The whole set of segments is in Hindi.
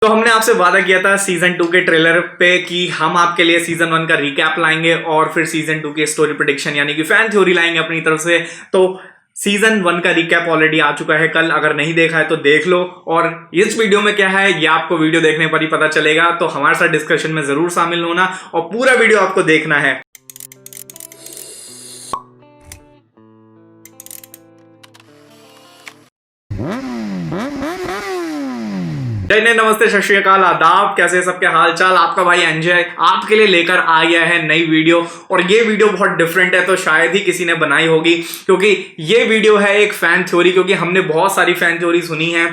तो हमने आपसे वादा किया था सीजन 2 के ट्रेलर पे कि हम आपके लिए सीजन 1 का रिकैप लाएंगे और फिर सीजन 2 की स्टोरी प्रेडिक्शन यानी कि फैन थ्योरी लाएंगे अपनी तरफ से। तो सीजन 1 का रिकैप ऑलरेडी आ चुका है कल, अगर नहीं देखा है तो देख लो। और इस वीडियो में क्या है ये आपको वीडियो देखने पर ही पता चलेगा, तो हमारे साथ डिस्कशन में जरूर शामिल होना और पूरा वीडियो आपको देखना है। जय ने नमस्ते, सत श्री अकाल, आदाब, कैसे सबके हाल चाल। आपका भाई अंजय आपके लिए लेकर आ गया है नई वीडियो, और ये वीडियो बहुत डिफरेंट है, तो शायद ही किसी ने बनाई होगी, क्योंकि ये वीडियो है एक फैन थ्योरी। क्योंकि हमने बहुत सारी फैन थ्योरी सुनी है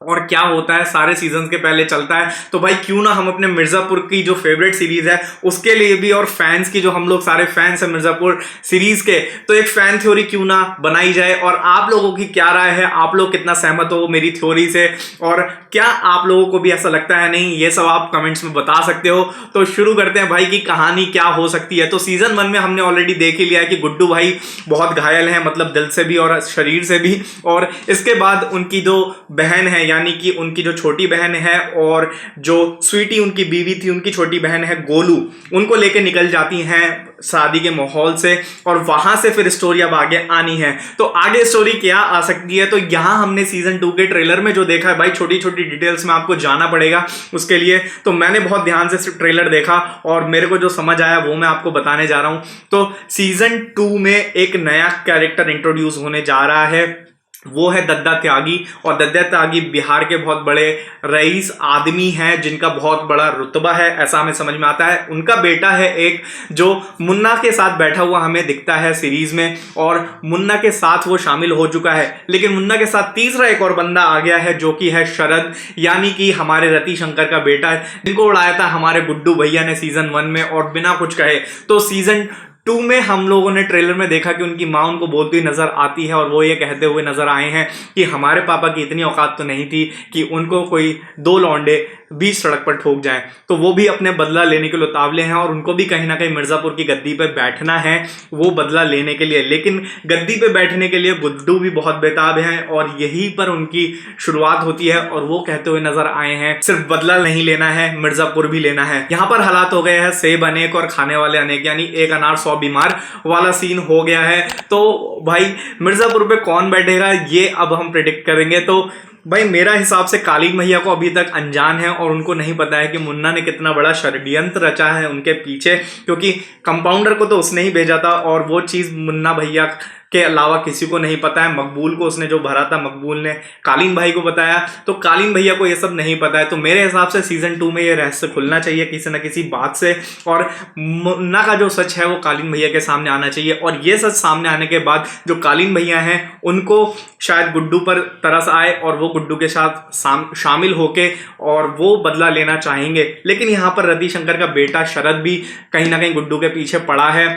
और क्या होता है सारे सीजन के पहले चलता है, तो भाई क्यों ना हम अपने मिर्जापुर की जो फेवरेट सीरीज है उसके लिए भी, और फैंस की जो हम लोग सारे फैंस हैं मिर्जापुर सीरीज के, तो एक फैन थ्योरी क्यों ना बनाई जाए। और आप लोगों की क्या राय है, आप लोग कितना सहमत हो मेरी थ्योरी से, और क्या आप लोगों को भी ऐसा लगता है नहीं, ये सब आप कमेंट्स में बता सकते हो। तो शुरू करते हैं भाई की कहानी क्या हो सकती है। तो सीजन 1 में हमने ऑलरेडी देख ही लिया है कि गुड्डू भाई बहुत घायल हैं, मतलब दिल से भी और शरीर से भी। और इसके बाद उनकी जो बहन है यानी कि उनकी जो छोटी बहन है और जो स्वीटी उनकी बीवी थी, उनकी छोटी बहन है गोलू, उनको लेके निकल जाती हैं शादी के माहौल से, और वहां से फिर स्टोरी अब आगे आनी है। तो आगे स्टोरी क्या आ सकती है, तो यहां हमने सीजन 2 के ट्रेलर में जो देखा है भाई, छोटी छोटी डिटेल्स में आपको जाना पड़ेगा उसके लिए। तो मैंने बहुत ध्यान से ट्रेलर देखा और मेरे को जो समझ आया वो मैं आपको बताने जा रहा हूं। तो सीजन 2 में एक नया कैरेक्टर इंट्रोड्यूस होने जा रहा है, वो है दद्दा त्यागी। और दद्दा त्यागी बिहार के बहुत बड़े रईस आदमी हैं जिनका बहुत बड़ा रुतबा है, ऐसा हमें समझ में आता है। उनका बेटा है एक, जो मुन्ना के साथ बैठा हुआ हमें दिखता है सीरीज में, और मुन्ना के साथ वो शामिल हो चुका है। लेकिन मुन्ना के साथ तीसरा एक और बंदा आ गया है जो कि है शरद, यानी कि हमारे रति शंकर का बेटा है, जिनको उड़ाया था हमारे गुड्डू भैया ने सीजन 1 में, और बिना कुछ कहे। तो सीजन 2 में हम लोगों ने ट्रेलर में देखा कि उनकी मां उनको बोलती हुई नजर आती है, और वो ये कहते हुए नजर आए हैं कि हमारे पापा की इतनी औकात तो नहीं थी कि उनको कोई दो लौंडे बीच सड़क पर ठोक जाएं। तो वो भी अपने बदला लेने के लिए उतावले हैं, और उनको भी कहीं ना कहीं मिर्जापुर की गद्दी पे बैठना है, वो बदला लेने के लिए। लेकिन गद्दी पे बैठने के लिए गुड्डू भी बहुत बेताब हैं, और यहीं पर उनकी शुरुआत होती है। और वो कहते हुए नजर आए हैं सिर्फ बदला नहीं लेना है, मिर्जापुर भी लेना है। यहाँ पर हालात हो गए हैं सेब अनेक और खाने वाले अनेक, यानी एक अनार 100 बीमार वाला सीन हो गया है। तो भाई मिर्जापुर पे कौन बैठेगा ये अब हम प्रेडिक्ट करेंगे। तो भाई मेरा हिसाब से कालीन भैया को अभी तक अनजान है, और उनको नहीं पता है कि मुन्ना ने कितना बड़ा षड्यंत्र रचा है उनके पीछे, क्योंकि कंपाउंडर को तो उसने ही भेजा था, और वो चीज मुन्ना भैया के अलावा किसी को नहीं पता है। मकबूल को उसने जो भरा था, मकबूल ने कालीन भाई को बताया, तो कालीन भैया को ये सब नहीं पता है। तो मेरे हिसाब से सीजन 2 में ये रहस्य खुलना चाहिए किसी न किसी बात से, और मुन्ना का जो सच है वो कालीन भैया के सामने आना चाहिए। और ये सच सामने आने के बाद जो कालीन भैया हैं उनको शायद गुड्डू पर तरस आए, और वो गुड्डू के साथ शामिल होके और वो बदला लेना चाहेंगे। लेकिन यहाँ पर रति शंकर का बेटा शरद भी कहीं ना कहीं गुड्डू के पीछे पड़ा है।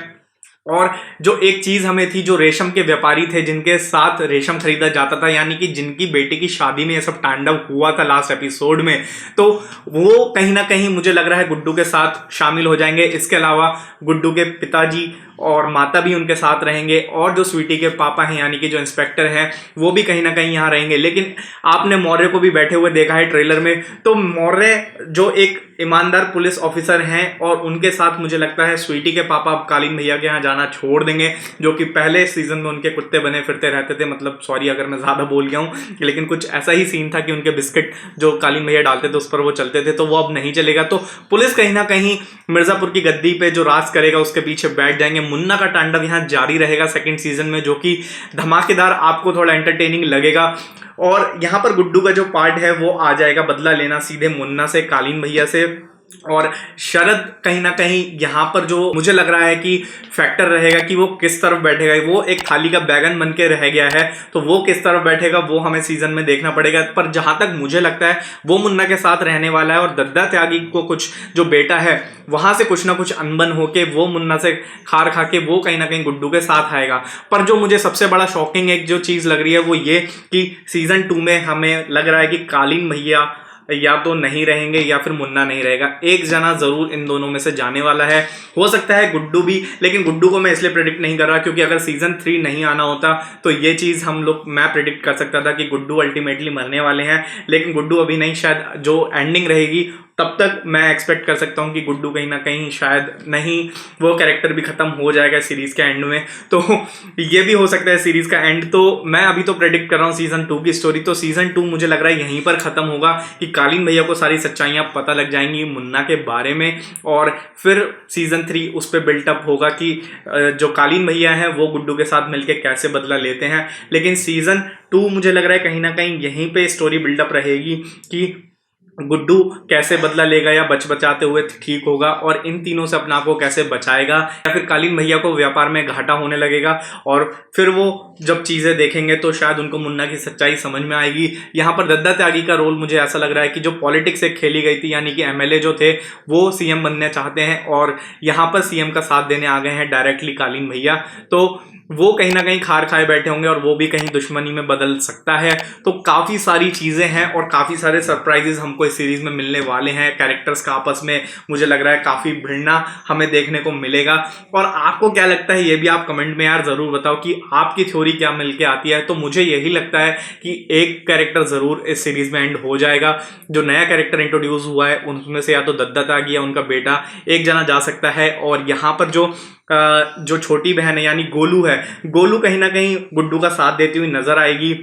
और जो एक चीज हमें थी, जो रेशम के व्यापारी थे जिनके साथ रेशम खरीदा जाता था, यानी कि जिनकी बेटी की शादी में ये सब तांडव हुआ था लास्ट एपिसोड में, तो वो कहीं ना कहीं मुझे लग रहा है गुड्डू के साथ शामिल हो जाएंगे। इसके अलावा गुड्डू के पिताजी और माता भी उनके साथ रहेंगे, और जो स्वीटी के पापा हैं यानी कि जो इंस्पेक्टर हैं वो भी कहीं ना कहीं यहाँ रहेंगे। लेकिन आपने मौर्य को भी बैठे हुए देखा है ट्रेलर में, तो मौर्य जो एक ईमानदार पुलिस ऑफिसर हैं, और उनके साथ मुझे लगता है स्वीटी के पापा अब कालीन भैया के यहाँ जाना छोड़ देंगे, जो कि पहले सीजन में उनके कुत्ते बने फिरते रहते थे। मतलब सॉरी अगर मैं ज़्यादा बोल गया हूँ, लेकिन कुछ ऐसा ही सीन था कि उनके बिस्किट जो कालीन भैया डालते थे उस पर वो चलते थे, तो वो अब नहीं चलेगा। तो पुलिस कहीं ना कहीं मिर्जापुर की गद्दी पे जो राज करेगा उसके पीछे बैठ जाएंगे। मुन्ना का तांडव यहाँ जारी रहेगा सेकंड सीजन में, जो कि धमाकेदार, आपको थोड़ा एंटरटेनिंग लगेगा। और यहाँ पर गुड्डू का जो पार्ट है वो आ जाएगा बदला लेना सीधे मुन्ना से, कालीन भैया से। और शरद कहीं ना कहीं यहाँ पर जो मुझे लग रहा है कि फैक्टर रहेगा कि वो किस तरफ बैठेगा। वो एक थाली का बैगन बन के रह गया है, तो वो किस तरफ बैठेगा वो हमें सीजन में देखना पड़ेगा। पर जहां तक मुझे लगता है वो मुन्ना के साथ रहने वाला है, और दद्दा त्यागी को कुछ जो बेटा है वहां से कुछ ना कुछ अनबन होके वो मुन्ना से खार खा के वो कहीं ना कहीं गुड्डू के साथ आएगा। पर जो मुझे सबसे बड़ा शॉकिंग एक जो चीज लग रही है वो ये कि सीजन 2 में हमें लग रहा है कि कालीन भैया या तो नहीं रहेंगे या फिर मुन्ना नहीं रहेगा। एक जना जरूर इन दोनों में से जाने वाला है। हो सकता है गुड्डू भी, लेकिन गुड्डू को मैं इसलिए प्रेडिक्ट नहीं कर रहा क्योंकि अगर सीजन 3 नहीं आना होता तो ये चीज मैं प्रेडिक्ट कर सकता था कि गुड्डू अल्टीमेटली मरने वाले हैं, लेकिन गुड्डू अभी नहीं, शायद जो एंडिंग रहेगी तब तक मैं एक्सपेक्ट कर सकता हूं कि गुड्डू कहीं ना कहीं शायद नहीं, वो कैरेक्टर भी खत्म हो जाएगा सीरीज के एंड में। तो ये भी हो सकता है सीरीज का एंड। तो मैं अभी तो प्रेडिक्ट कर रहा हूं सीजन 2 की स्टोरी। तो सीजन 2 मुझे लग रहा है यहीं पर खत्म होगा कि कालीन भैया को सारी सच्चाइयां पता लग जाएंगी मुन्ना के बारे में, और फिर सीजन 3 उस पर बिल्टअप होगा कि जो कालीन भैया हैं वो गुड्डू के साथ मिलकर कैसे बदला लेते हैं। लेकिन सीजन 2 मुझे लग रहा है कहीं ना कहीं यहीं पे स्टोरी बिल्डअप रहेगी कि गुड्डू कैसे बदला लेगा या बचाते हुए ठीक होगा, और इन तीनों से अपने आप को कैसे बचाएगा, या फिर कालीन भैया को व्यापार में घाटा होने लगेगा और फिर वो जब चीजें देखेंगे तो शायद उनको मुन्ना की सच्चाई समझ में आएगी। यहाँ पर दद्दा त्यागी का रोल मुझे ऐसा लग रहा है कि जो पॉलिटिक्स एक खेली गई थी, यानी कि एमएलए जो थे वो सीएम बनना चाहते हैं और यहाँ पर सीएम का साथ देने आ गए हैं डायरेक्टली कालीन भैया, तो वो कहीं ना कहीं खार खाए बैठे होंगे और वो भी कहीं दुश्मनी में बदल सकता है। तो काफी सारी चीजें हैं और काफी सारे सरप्राइजेस हमको इस सीरीज में मिलने वाले हैं। कैरेक्टर्स का आपस में मुझे लग रहा है काफी भिड़ना हमें देखने को मिलेगा। और आपको क्या लगता है ये भी आप कमेंट में यार जरूर बताओ कि आपकी थ्योरी क्या मिलके आती है। तो मुझे यही लगता है कि एक कैरेक्टर जरूर इस सीरीज में एंड हो जाएगा। जो नया कैरेक्टर इंट्रोड्यूस हुआ है उनमें से या तो दद्दा त्यागी या उनका बेटा एक जना जा सकता है, और यहाँ पर जो छोटी बहन है यानी गोलू है, गोलू कहीं ना कहीं गुड्डू का साथ देती हुई नजर आएगी।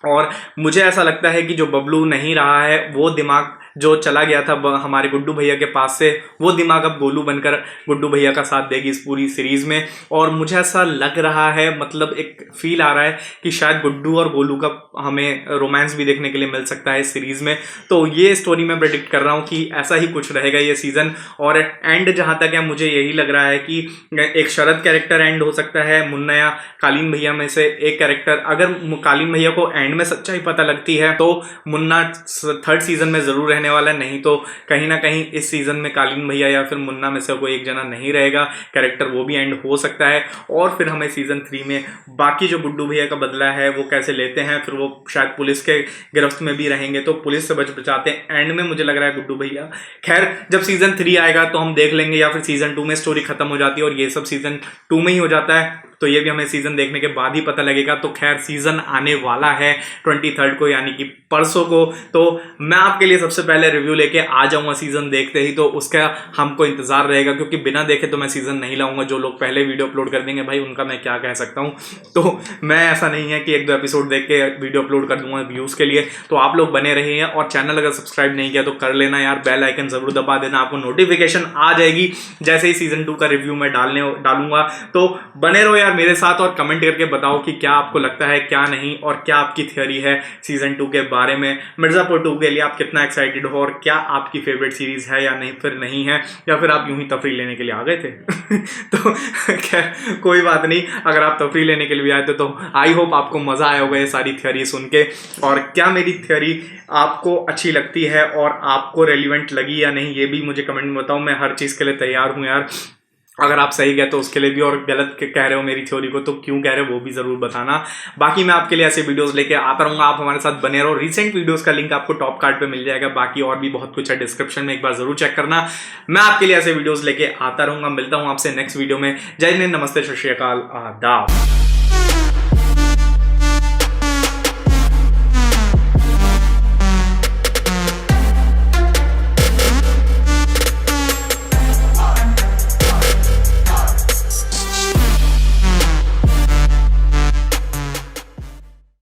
और मुझे ऐसा लगता है कि जो बबलू नहीं रहा है, वो दिमाग जो चला गया था हमारे गुड्डू भैया के पास से, वो दिमाग अब गोलू बनकर गुड्डू भैया का साथ देगी इस पूरी सीरीज में। और मुझे ऐसा लग रहा है, मतलब एक फील आ रहा है कि शायद गुड्डू और गोलू का हमें रोमांस भी देखने के लिए मिल सकता है इस सीरीज में। तो ये स्टोरी मैं प्रेडिक्ट कर रहा हूँ कि ऐसा ही कुछ रहेगा ये सीजन। और एंड जहां तक है मुझे यही लग रहा है कि एक शरद कैरेक्टर एंड हो सकता है, मुन्ना या कालीन भैया में से एक कैरेक्टर। अगर कालीन भैया को एंड में सच्चाई पता लगती है तो मुन्ना 3rd सीजन में जरूर रहने वाला है, नहीं तो कहीं ना कहीं इस सीजन में कालीन भैया या फिर मुन्ना में से कोई एक जना नहीं रहेगा कैरेक्टर, वो भी एंड हो सकता है। और फिर हमें सीजन 3 में बाकी जो गुड्डू भैया का बदला है वो कैसे लेते हैं, फिर वो शायद पुलिस के गिरफ्त में भी रहेंगे तो पुलिस से बचाते हैं एंड में। मुझे लग रहा है गुड्डू भैया, खैर जब सीजन 3 आएगा तो हम देख लेंगे, या फिर सीजन 2 में स्टोरी खत्म हो जाती है और ये सब सीजन 2 में ही हो जाता है, तो ये भी हमें सीजन देखने के बाद ही पता लगेगा। तो खैर सीजन आने वाला है 23 को, यानी कि परसों को। तो मैं आपके लिए सबसे पहले रिव्यू लेके आ जाऊंगा सीजन देखते ही, तो उसका हमको इंतजार रहेगा, क्योंकि बिना देखे तो मैं सीजन नहीं लाऊंगा। जो लोग पहले वीडियो अपलोड कर देंगे भाई उनका मैं क्या कह सकता हूं। तो मैं ऐसा नहीं है कि 1-2 एपिसोड देख के वीडियो अपलोड कर दूंगा व्यूज के लिए। तो आप लोग बने रहिए, और चैनल अगर सब्सक्राइब नहीं किया तो कर लेना यार, बेल आइकन जरूर दबा देना, आपको नोटिफिकेशन आ जाएगी जैसे ही सीजन 2 का रिव्यू मैं डालूंगा। तो बने रहो यार मेरे साथ, और कमेंट करके बताओ कि क्या आपको लगता है क्या नहीं, और क्या आपकी थ्योरी है सीजन 2 के बारे में। मिर्जापुर 2 के लिए आप कितना एक्साइटेड हो, और क्या आपकी फेवरेट सीरीज है या नहीं फिर नहीं है, या फिर आप यूं ही तफरी लेने के लिए आ गए थे। तो खैर कोई बात नहीं, अगर आप तफरी लेने के लिए भी आए थे तो आई होप आपको मजा आया होगा ये सारी थ्योरी सुन के। और क्या मेरी थ्योरी आपको अच्छी लगती है और आपको रेलिवेंट लगी या नहीं, ये भी मुझे कमेंट में बताओ। मैं हर चीज के लिए तैयार हूं यार, अगर आप सही गए तो उसके लिए भी, और गलत कह रहे हो मेरी थ्योरी को तो क्यों कह रहे हो वो भी जरूर बताना। बाकी मैं आपके लिए ऐसे वीडियोस लेके आता रहूंगा, आप हमारे साथ बने रहो। रिसेंट वीडियोस का लिंक आपको टॉप कार्ड पे मिल जाएगा, बाकी और भी बहुत कुछ है डिस्क्रिप्शन में, एक बार जरूर चेक करना। मैं आपके लिए ऐसे वीडियोस लेके आता रहूंगा। मिलता हूं आपसे नेक्स्ट वीडियो में। जय हिंद, नमस्ते, सत श्री अकाल, आदाब।